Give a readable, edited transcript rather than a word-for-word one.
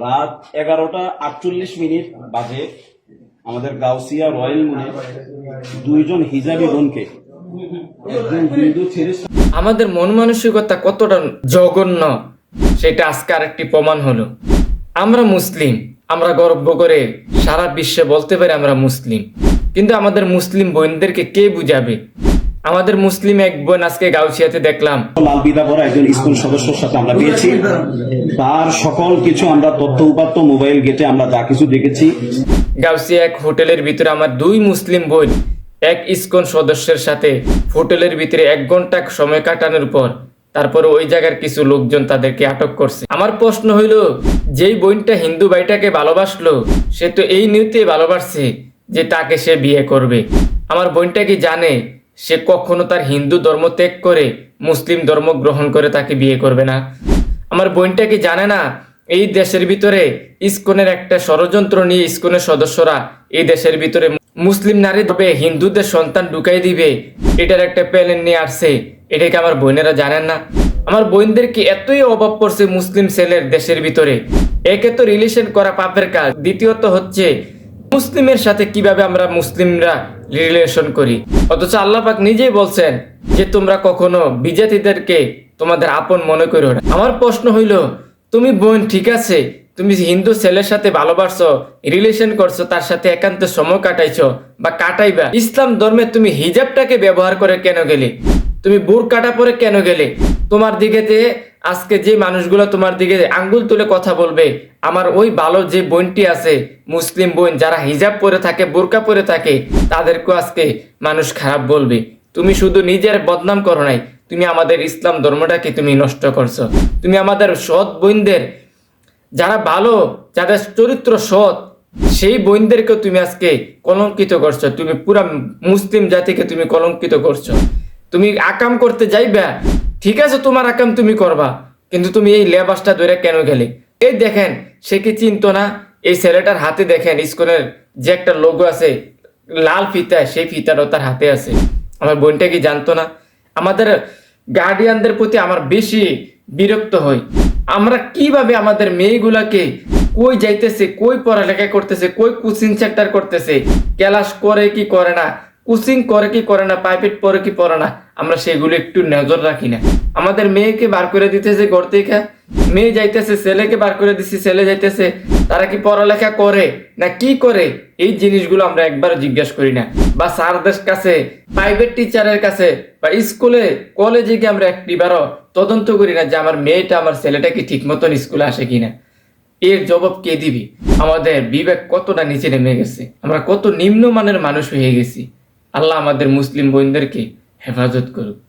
রাত 11:48 বাজে আমাদের গাউসিয়া রয়্যাল মুনে দুইজন হিজাবি বোনকে একজন হিন্দু ছেলে। আমাদের মন মানসিকতা কতটা জঘন্য সেটা আজকে আরেকটি প্রমাণ হলো। আমরা মুসলিম, আমরা গর্ব করে সারা বিশ্বে বলতে পারি আমরা মুসলিম, কিন্তু আমাদের মুসলিম বোনদেরকে কে বুঝাবে? আমাদের মুসলিম এক বোন আজকে গাউসিয়াতে দেখলাম লাল বিদা পরা একজন স্কুল সদস্যের সাথে আমরা পেয়েছি। তার সকল কিছু আমরা তথ্য উপাত্ত মোবাইল গেটে আমরা যা কিছু দেখেছি। গাউসিয়া এক হোটেলের ভিতরে আমার দুই মুসলিম বোন এক ইসকন সদস্যের সাথে হোটেলের ভিতরে 1 ঘন্টা সময় কাটানোর পর তারপরে ওই জায়গার কিছু লোকজন তাদেরকে আটক করছে। আমার প্রশ্ন হইল, যেই বোনটা হিন্দু ভাইটাকে ভালোবাসলো সে তো এই নিয়তে ভালোবাসছে যে তাকে সে বিয়ে করবে। আমার বোনটা কি জানে সে কখনো তার হিন্দু ধর্ম ত্যাগ করে মুসলিম ধর্ম গ্রহণ করে তাকে বিয়ে করবে না? আমার বোনটা কি জানে না এই দেশের ভিতরে ইসকনের একটা ষড়যন্ত্র নিয়ে ইসকনের সদস্যরা এই দেশের ভিতরে মুসলিম নারী তবে হিন্দুদের সন্তান ঢুকাই দিবে, এটার একটা প্ল্যান নিয়ে আসছে? এটাকে আমার বোনেরা জানেন না? আমার বোনদেরকে এতই অভাব পড়ছে মুসলিম ছেলের দেশের ভিতরে। একে তো রিলেশন করা পাপের কাজ, দ্বিতীয়ত হচ্ছে মুসলিমের সাথে কিভাবে আমরা মুসলিমরা রিলেশন করি। অথচ আল্লাহ পাক নিজেই বলছেন যে তোমরা কখনো বিজাতিদেরকে তোমাদের আপন মনে করো না। আমার প্রশ্ন হইল, তুমি বোন ঠিক আছে, তুমি হিন্দু ছেলের সাথে ভালোবাসছো, রিলেশন করছো, তার সাথে একান্ত সময় কাটাইছো বা কাটাইবা, ইসলাম ধর্মে তুমি হিজাবটাকে ব্যবহার করে কেন গেলে? তুমি বুরকাটা পরে কেন গেলে? তোমার দিকেতে আজকে যে মানুষগুলো তোমার দিকে আঙ্গুল তুলে কথা বলবে, আমার ওই ভালো যে বোনটি আছে মুসলিম বোন যারা হিজাব পরে থাকে, বোরকা পরে থাকে, তাদেরকেও আজকে মানুষ খারাপ বলবে। তুমি শুধু নিজের বদনাম করো নাই, তুমি আমাদের ইসলাম ধর্মটাকে তুমি নষ্ট করছো। তুমি আমাদের সৎ বোনদের যারা ভালো, যাদের চরিত্র সৎ, সেই বোনদেরকে তুমি আজকে কলঙ্কিত করছো। তুমি পুরা মুসলিম জাতিকে তুমি কলঙ্কিত করছো। তুমি আকাম করতে যাইবা, ঠিক আছে, তোমার আকাম তুমি করবা, কিন্তু তুমি এই লেবাসটা ধরে কেন গেলে? এই দেখেন, সে কি চিনতো না? এই ছেলেটার হাতে দেখেন ইসকনের যে একটা লোগো আছে লাল ফিতা, সেই ফিতাটাও তার হাতে আছে। আমার বোনটা কি জানতো না? আমাদের গার্ডিয়ানদের প্রতি আমার বেশি বিরক্ত হই। আমরা কিভাবে আমাদের মেয়েগুলাকে কই যাইতেছে, কই পড়ালেখা করতেছে, কই কোচিং সেন্টার করতেছে, ক্লাস করে কি করে না, কোচিং করে কি করে না, প্রাইভেট পড়ে কি পড়ে না, আমরা সেগুলো একটু নজর রাখি না। আমাদের মেয়েকে বার করে দিতেছে ঘর থেকে, মেয়ে যাইতেছে, ছেলেকে বার করে দিচ্ছে, ছেলে যাইতেছে, তারা কি পড়ালেখা করে না কি করে, এই জিনিসগুলো আমরা একবার জিজ্ঞাসা করি না। বা স্যারদের কাছে, প্রাইভেট টিচারের কাছে বা স্কুলে কলেজে গিয়ে আমরা একটিবারও তদন্ত করি না যে আমার মেয়েটা, আমার ছেলেটা কি ঠিক মতন স্কুলে আসে কিনা। এর জবাব কে দিবি? আমাদের বিবেক কতটা নিচে নেমে গেছে, আমরা কত নিম্নমানের মানুষ হয়ে গেছি। আল্লাহ আমাদের মুসলিম বোনদেরকে হেফাজত করুক।